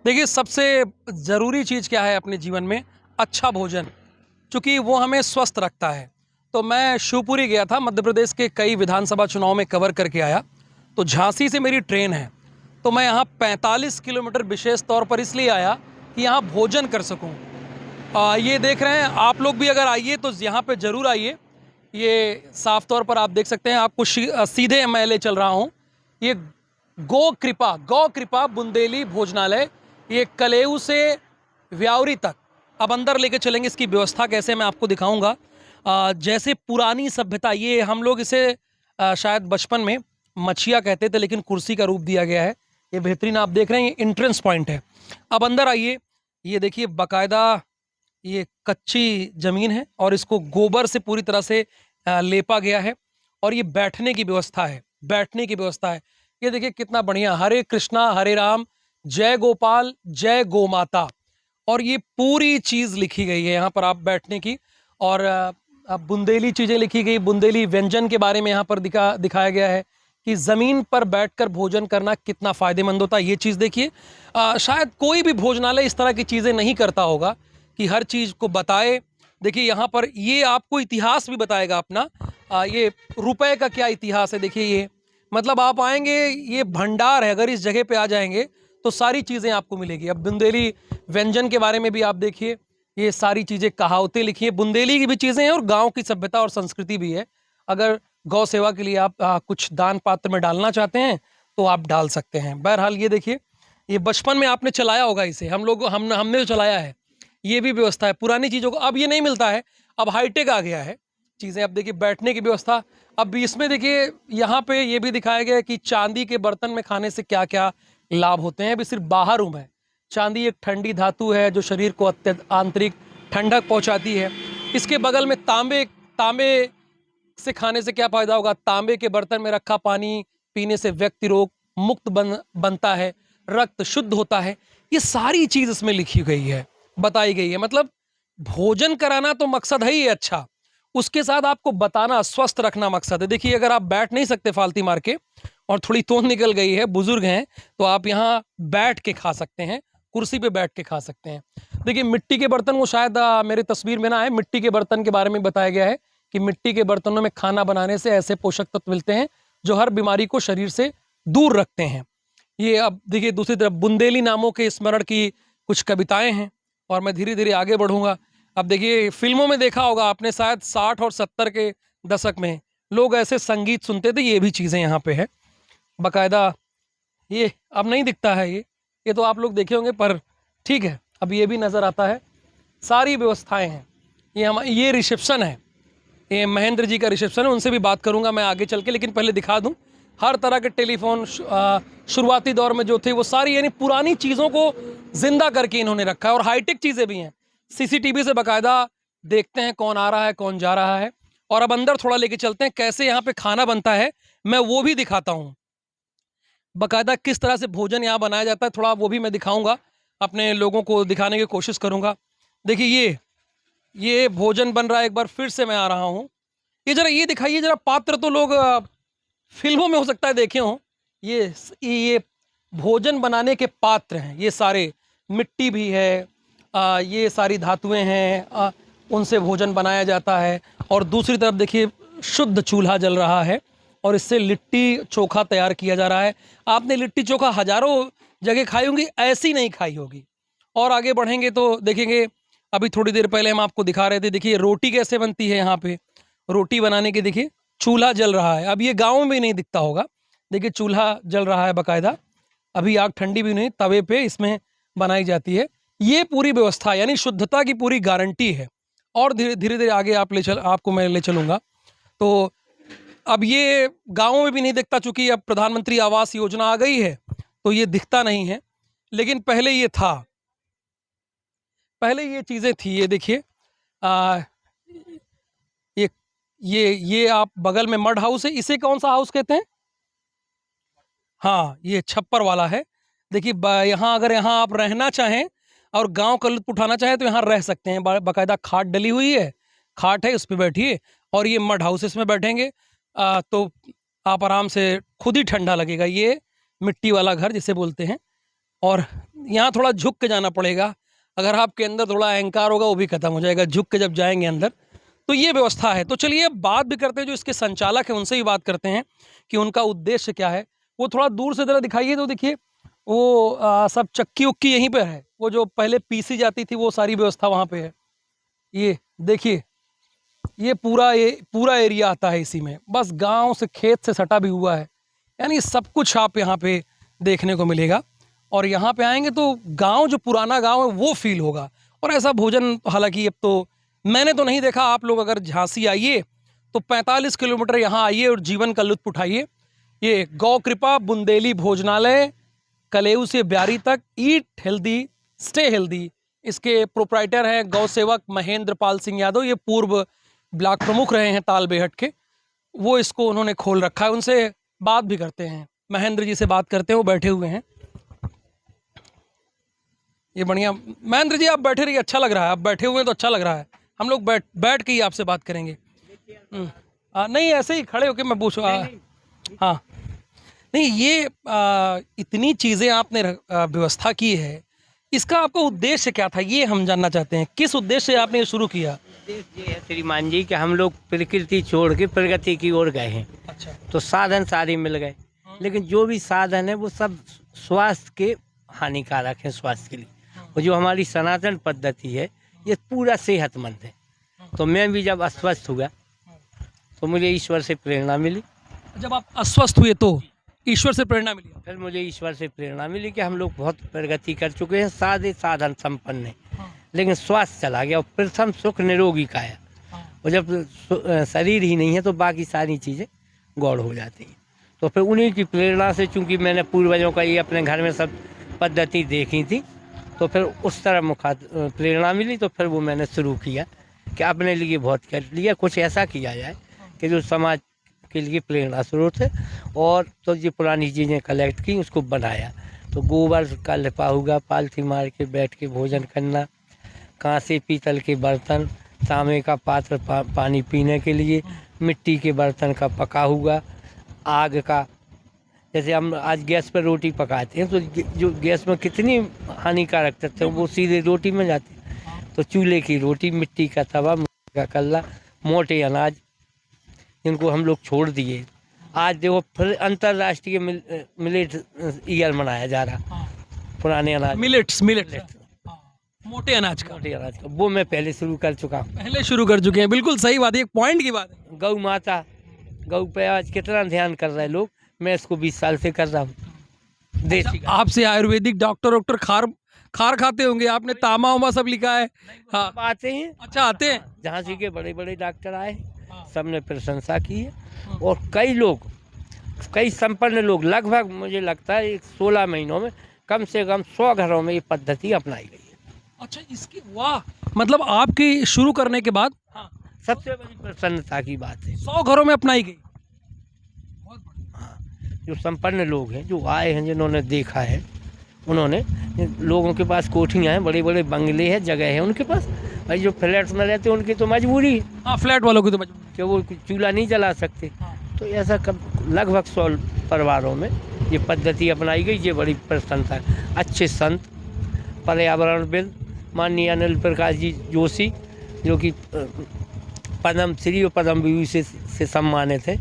देखिए, सबसे ज़रूरी चीज़ क्या है अपने जीवन में? अच्छा भोजन, चूँकि वो हमें स्वस्थ रखता है। तो मैं शिवपुरी गया था, मध्य प्रदेश के कई विधानसभा चुनाव में कवर करके आया। तो झांसी से मेरी ट्रेन है, तो मैं यहाँ 45 किलोमीटर विशेष तौर पर इसलिए आया कि यहाँ भोजन कर सकूँ। ये देख रहे हैं, आप लोग भी अगर आइए तो यहाँ पे ज़रूर आइए। ये साफ तौर पर आप देख सकते हैं, आपको सीधे मैं ले चल रहा हूँ। ये गौ कृपा बुंदेली भोजनालय, ये कलेऊ से व्यावरी तक। अब अंदर लेके चलेंगे, इसकी व्यवस्था कैसे मैं आपको दिखाऊंगा। जैसे पुरानी सभ्यता, ये हम लोग इसे शायद बचपन में मछिया कहते थे, लेकिन कुर्सी का रूप दिया गया है। ये बेहतरीन आप देख रहे हैं, ये एंट्रेंस पॉइंट है। अब अंदर आइए, ये देखिए बाकायदा ये कच्ची ज़मीन है और इसको गोबर से पूरी तरह से लेपा गया है। और ये बैठने की व्यवस्था है, बैठने की व्यवस्था है। ये देखिए कितना बढ़िया, हरे कृष्णा हरे राम, जय गोपाल जय गो माता। और ये पूरी चीज़ लिखी गई है यहाँ पर आप बैठने की। और बुंदेली चीज़ें लिखी गई, बुंदेली व्यंजन के बारे में यहाँ पर दिखाया गया है कि ज़मीन पर बैठकर भोजन करना कितना फ़ायदेमंद होता है। ये चीज़ देखिए, शायद कोई भी भोजनालय इस तरह की चीज़ें नहीं करता होगा कि हर चीज़ को बताए। देखिए यहाँ पर ये आपको इतिहास भी बताएगा अपना। ये रुपए का क्या इतिहास है, देखिए ये मतलब आप आएंगे, ये भंडार है। अगर इस जगह पे आ जाएंगे तो सारी चीज़ें आपको मिलेगी। अब बुंदेली व्यंजन के बारे में भी आप देखिए, ये सारी चीज़ें कहावतें लिखी हैं, बुंदेली की भी चीज़ें हैं और गांव की सभ्यता और संस्कृति भी है। अगर गौ सेवा के लिए आप कुछ दान पात्र में डालना चाहते हैं तो आप डाल सकते हैं। बहरहाल ये देखिए, ये बचपन में आपने चलाया होगा इसे, हमने तो चलाया है। ये भी व्यवस्था है पुरानी चीज़ों को, अब ये नहीं मिलता है, अब हाईटेक आ गया है चीज़ें। अब देखिए बैठने की व्यवस्था। अब इसमें देखिए यहाँ पे ये भी दिखाया गया है कि चांदी के बर्तन में खाने से क्या क्या लाभ होते हैं। अभी सिर्फ बाहर हूँ मैं। चांदी एक ठंडी धातु है जो शरीर को अत्यंत आंतरिक ठंडक पहुँचाती है। इसके बगल में तांबे तांबे से खाने से क्या फायदा होगा? तांबे के बर्तन में रखा पानी पीने से व्यक्ति रोग मुक्त बनता है, रक्त शुद्ध होता है। ये सारी चीज इसमें लिखी गई है, बताई गई है। मतलब भोजन कराना तो मकसद है ही अच्छा, उसके साथ आपको बताना, स्वस्थ रखना मकसद है। देखिए अगर आप बैठ नहीं सकते फालती मार के और थोड़ी तोंद निकल गई है, बुजुर्ग हैं, तो आप यहाँ बैठ के खा सकते हैं, कुर्सी पे बैठ के खा सकते हैं। देखिए मिट्टी के बर्तन, वो शायद मेरे तस्वीर में ना है, मिट्टी के बर्तन के बारे में बताया गया है कि मिट्टी के बर्तनों में खाना बनाने से ऐसे पोषक तत्व मिलते हैं जो हर बीमारी को शरीर से दूर रखते हैं। ये अब देखिए दूसरी तरफ बुंदेली नामों के स्मरण की कुछ कविताएं हैं और मैं धीरे धीरे आगे बढ़ूंगा। अब देखिए फिल्मों में देखा होगा आपने, शायद 60 और 70 के दशक में लोग ऐसे संगीत सुनते थे। ये भी चीज़ें यहाँ पे है बाकायदा। ये अब नहीं दिखता है, ये तो आप लोग देखे होंगे, पर ठीक है, अब ये भी नज़र आता है। सारी व्यवस्थाएं हैं। ये रिसेप्शन है, ये महेंद्र जी का रिसेप्शन है। उनसे भी बात करूंगा मैं आगे चल के, लेकिन पहले दिखा दूं हर तरह के टेलीफोन शुरुआती दौर में जो थे वो सारी, यानी पुरानी चीज़ों को जिंदा करके इन्होंने रखा है। और हाईटेक चीज़ें भी हैं, सीसीटीवी से बाकायदा देखते हैं कौन आ रहा है कौन जा रहा है। और अब अंदर थोड़ा लेके चलते हैं, कैसे यहाँ पे खाना बनता है मैं वो भी दिखाता हूँ। बाकायदा किस तरह से भोजन यहाँ बनाया जाता है थोड़ा वो भी मैं दिखाऊंगा, अपने लोगों को दिखाने की कोशिश करूंगा। देखिए ये भोजन बन रहा है। एक बार फिर से मैं आ रहा हूँ, ये जरा ये दिखाइए जरा। पात्र तो लोग फिल्मों में हो सकता है देखे हों। ये भोजन बनाने के पात्र हैं, ये सारे मिट्टी भी है, ये सारी धातुएं हैं, उनसे भोजन बनाया जाता है। और दूसरी तरफ देखिए शुद्ध चूल्हा जल रहा है और इससे लिट्टी चोखा तैयार किया जा रहा है। आपने लिट्टी चोखा हजारों जगह खाई होंगी, ऐसी नहीं खाई होगी। और आगे बढ़ेंगे तो देखेंगे, अभी थोड़ी देर पहले हम आपको दिखा रहे थे, देखिए रोटी कैसे बनती है। यहाँ पे रोटी बनाने के देखिए चूल्हा जल रहा है। अब ये गाँव में भी नहीं दिखता होगा, देखिए चूल्हा जल रहा है बाकायदा। अभी आग ठंडी भी नहीं, तवे पे इसमें बनाई जाती है। ये पूरी व्यवस्था यानी शुद्धता की पूरी गारंटी है। और धीरे धीरे आगे आपको मैं ले चलूँगा। तो अब ये गाँवों में भी नहीं दिखता, चूंकि अब प्रधानमंत्री आवास योजना आ गई है तो ये दिखता नहीं है, लेकिन पहले ये था, पहले ये चीज़ें थी। ये देखिए ये ये आप बगल में मड हाउस है, इसे कौन सा हाउस कहते हैं? हाँ, ये छप्पर वाला है। देखिए यहाँ अगर यहाँ आप रहना चाहें और गांव का लुत्फ उठाना चाहें तो यहाँ रह सकते हैं। बाकायदा खाट डली हुई है, खाट है, उस पर बैठिए। और ये मड हाउसेस में बैठेंगे तो आप आराम से, खुद ही ठंडा लगेगा। ये मिट्टी वाला घर जिसे बोलते हैं, और यहाँ थोड़ा झुक के जाना पड़ेगा। अगर आपके अंदर थोड़ा अहंकार होगा वो भी खत्म हो जाएगा झुक के जब जाएंगे अंदर। तो ये व्यवस्था है। तो चलिए बात भी करते हैं जो इसके संचालक हैं, उनसे भी बात करते हैं कि उनका उद्देश्य क्या है। वो थोड़ा दूर से ज़रा दिखाइए। तो देखिए वो सब चक्की उक्की यहीं पे है, वो जो पहले पीसी जाती थी वो सारी व्यवस्था वहाँ पे है। ये देखिए ये पूरा एरिया आता है इसी में, बस गांव से खेत से सटा भी हुआ है। यानी सब कुछ आप यहाँ पे देखने को मिलेगा। और यहाँ पे आएंगे तो गांव जो पुराना गांव है वो फील होगा। और ऐसा भोजन हालांकि अब तो मैंने तो नहीं देखा, आप लोग अगर झांसी आइए तो 45 किलोमीटर यहाँ आइए और जीवन का लुत्फ उठाइए। ये गौ कृपा बुंदेली भोजनालय, कलेऊ से ब्यारी तक, ईट हेल्दी स्टे हेल्दी। इसके प्रोप्राइटर हैं गौ सेवक महेंद्र पाल सिंह यादव। ये पूर्व ब्लॉक प्रमुख रहे हैं ताल बेहट के, वो इसको उन्होंने खोल रखा है। उनसे बात भी करते हैं, महेंद्र जी से बात करते हैं, वो बैठे हुए हैं। ये बढ़िया महेंद्र जी, आप बैठे रहिए, अच्छा लग रहा है। आप बैठे हुए हैं तो अच्छा लग रहा है। हम लोग बैठ के ही आपसे बात करेंगे। नहीं ऐसे ही खड़े होके मैं पूछूँ। हाँ नहीं ये इतनी चीज़ें आपने व्यवस्था की है, इसका आपका उद्देश्य क्या था ये हम जानना चाहते हैं। किस उद्देश्य से आपने ये शुरू किया? उद्देश्य ये है श्रीमान जी कि हम लोग प्रकृति छोड़ के प्रगति की ओर गए हैं। अच्छा। तो साधन सारे मिल गए, लेकिन जो भी साधन है वो सब स्वास्थ्य के हानिकारक है स्वास्थ्य के लिए। और जो हमारी सनातन पद्धति है ये पूरा सेहतमंद है। तो मैं भी जब अस्वस्थ हुआ तो मुझे ईश्वर से प्रेरणा मिली। जब आप अस्वस्थ हुए तो ईश्वर से प्रेरणा मिली? फिर मुझे ईश्वर से प्रेरणा मिली कि हम लोग बहुत प्रगति कर चुके हैं, सारे साधन संपन्न है, लेकिन स्वास्थ्य चला गया। और प्रथम सुख निरोगी का है। और जब शरीर ही नहीं है तो बाकी सारी चीज़ें गौड़ हो जाती हैं। तो फिर उन्हीं की प्रेरणा से, चूँकि मैंने पूर्वजों का ये अपने घर में सब पद्धति देखी थी, तो फिर उस तरह प्रेरणा मिली। तो फिर वो मैंने शुरू किया कि अपने लिए बहुत कर लिया, कुछ ऐसा किया जाए कि जो समाज के लिए प्रेरणा स्रोत है। और तो ये पुरानी चीज़ें कलेक्ट की, उसको बनाया। तो गोबर का लिपा हुआ, पालथी मार के बैठ के भोजन करना, कांसे पीतल के बर्तन, तांबे का पात्र पानी पीने के लिए, मिट्टी के बर्तन का पका हुआ, आग का, जैसे हम आज गैस पर रोटी पकाते हैं तो जो गैस में कितनी हानिकारक तत्व है वो सीधे रोटी में जाते हैं। तो चूल्हे की रोटी, मिट्टी का तवा, मिट्टी का कल्ला, मोटे अनाज, इनको हम लोग छोड़ दिए। आज देखो फिर अंतर्राष्ट्रीय मिलेट ईयर मनाया जा रहा। पुराने अनाज मिलेट्स मोटे अनाज का वो मैं पहले शुरू कर चुका हूँ। पहले शुरू कर चुके हैं, बिल्कुल सही बात है, एक पॉइंट की बात है। गौ माता, गौ पे आज कितना ध्यान कर रहे हैं लोग, मैं इसको 20 साल से कर रहा हूँ। देसी आपसे आयुर्वेदिक डॉक्टर खार खाते होंगे आपने, तामा उमा सब लिखा है। हाँ आते हैं। अच्छा आते हैं। झांसी के बड़े बड़े डॉक्टर आए, सबने प्रशंसा की है। और कई लोग, कई संपन्न लोग, लगभग मुझे लगता है 16 महीनों में कम से कम 100 घरों में ये पद्धति अपनाई गई है। अच्छा इसकी वाह, मतलब आपकी शुरू करने के बाद सबसे बड़ी प्रसन्नता की बात है 100 घरों में अपनाई गई। जो संपन्न लोग हैं, जो आए हैं, जिन्होंने देखा है, उन्होंने, लोगों के पास कोठियाँ हैं, बड़े बड़े बंगले हैं, जगह है उनके पास। भाई जो फ्लैट्स में रहते हैं उनकी तो मजबूरी है। हाँ फ्लैट वालों की तो मजबूरी कि वो चूल्हा नहीं जला सकते। तो ऐसा लगभग 100 परिवारों में ये पद्धति अपनाई गई। ये बड़ी प्रसन्नता है। अच्छे संत, पर्यावरणविद माननीय अनिल प्रकाश जी जोशी, जो कि पद्म श्री और पद्म विभूषण से सम्मानित थे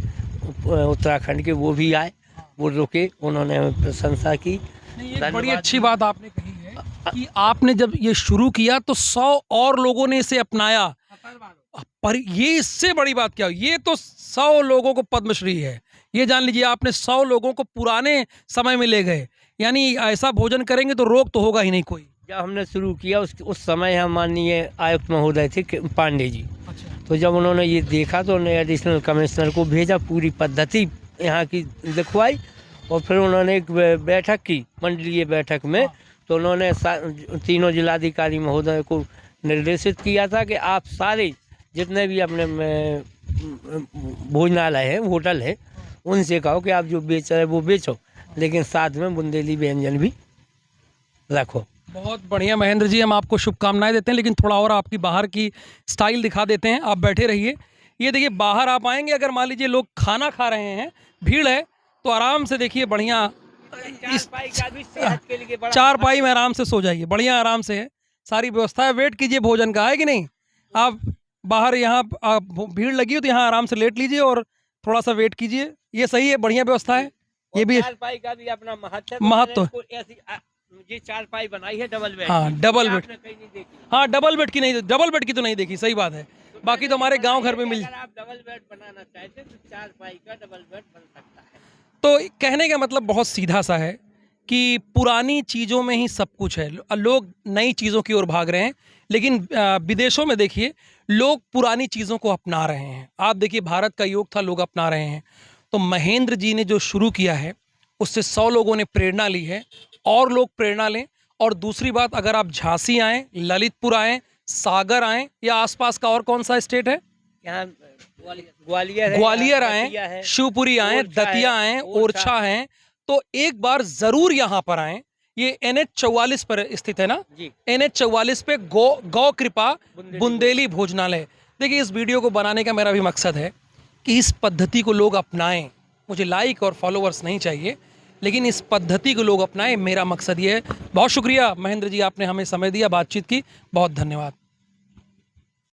उत्तराखंड के, वो भी आए, वो रुके, उन्होंने हमें प्रशंसा की। ये बड़ी अच्छी बात आपने कही है कि आपने जब ये शुरू किया तो 100 और लोगों ने इसे अपनाया। पर ये इससे बड़ी बात क्या, ये तो 100 लोगों को पद्मश्री है। ये जान लीजिए आपने 100 लोगों को पुराने समय में ले गए। यानी ऐसा भोजन करेंगे तो रोग तो होगा ही नहीं कोई। जब हमने शुरू किया उस समय हम माननीय आयुक्त महोदय थे पांडे जी। अच्छा। तो जब उन्होंने ये देखा तो उन्होंने एडिशनल कमिश्नर को भेजा, पूरी पद्धति यहाँ की दिखवाई। और फिर उन्होंने एक बैठक की, मंडलीय बैठक में। तो उन्होंने तीनों जिलाधिकारी महोदय को निर्देशित किया था कि आप सारे जितने भी अपने भोजनालय हैं, होटल है, उनसे कहो कि आप जो बेच रहे वो बेचो, लेकिन साथ में बुंदेली व्यंजन भी रखो। बहुत बढ़िया महेंद्र जी, हम आपको शुभकामनाएं देते हैं। लेकिन थोड़ा और आपकी बाहर की स्टाइल दिखा देते हैं। आप बैठे रहिए। ये देखिए बाहर आप आएंगे, अगर मान लीजिए लोग खाना खा रहे हैं, भीड़ है, तो आराम से देखिए बढ़िया इस चारपाई का भी सेहत के लिए बड़ा चारपाई में आराम से सो जाइए, बढ़िया आराम से है, सारी व्यवस्था है। वेट कीजिए भोजन का, है कि नहीं? आप बाहर यहाँ भीड़ लगी हो तो यहाँ आराम से लेट लीजिए और थोड़ा सा वेट कीजिए, ये सही है, बढ़िया व्यवस्था है। ये और भी चारपाई का भी अपना महत्व है। महत्व। मैंने इसको ऐसी ये चारपाई बनाई है डबल बेड हाँ, की, डबल ये बेड। आपने कहीं नहीं देखी। हाँ, डबल बेड की नहीं, डबल बेड की तो नहीं देखी, सही बात है। बाकी तो हमारे गांव घर में मिल। अगर आप डबल बेड बनाना चाहते हैं तो चारपाई का डबल बेड बन सकता है। तो कहने का मतलब बहुत सीधा सा है कि पुरानी चीज़ों में ही सब कुछ है। लोग नई चीज़ों की ओर भाग रहे हैं, लेकिन विदेशों में देखिए लोग पुरानी चीज़ों को अपना रहे हैं। आप देखिए भारत का योग था, लोग अपना रहे हैं। तो महेंद्र जी ने जो शुरू किया है उससे 100 लोगों ने प्रेरणा ली है, और लोग प्रेरणा लें। और दूसरी बात, अगर आप झांसी आएँ, ललितपुर आएँ, सागर आएँ, या आसपास का और कौन सा स्टेट है, यहाँ ग्वालियर है, ग्वालियर दतिया आए, है, शिवपुरी आए, ओरछा है, दतिया आए, ओरछा हैं, तो एक बार जरूर यहाँ पर आएं। ये NH 44 पर स्थित है ना? जी। NH 44 पे गौ कृपा बुंदेली बुंदेली भोजनालय। देखिए, इस वीडियो को बनाने का मेरा भी मकसद है कि इस पद्धति को लोग अपनाएं। मुझे लाइक और फॉलोअर्स नहीं चाहिए, लेकिन इस पद्धति को लोग अपनाएं, मेरा मकसद ये है। बहुत शुक्रिया महेंद्र जी, आपने हमें समय दिया, बातचीत की, बहुत धन्यवाद।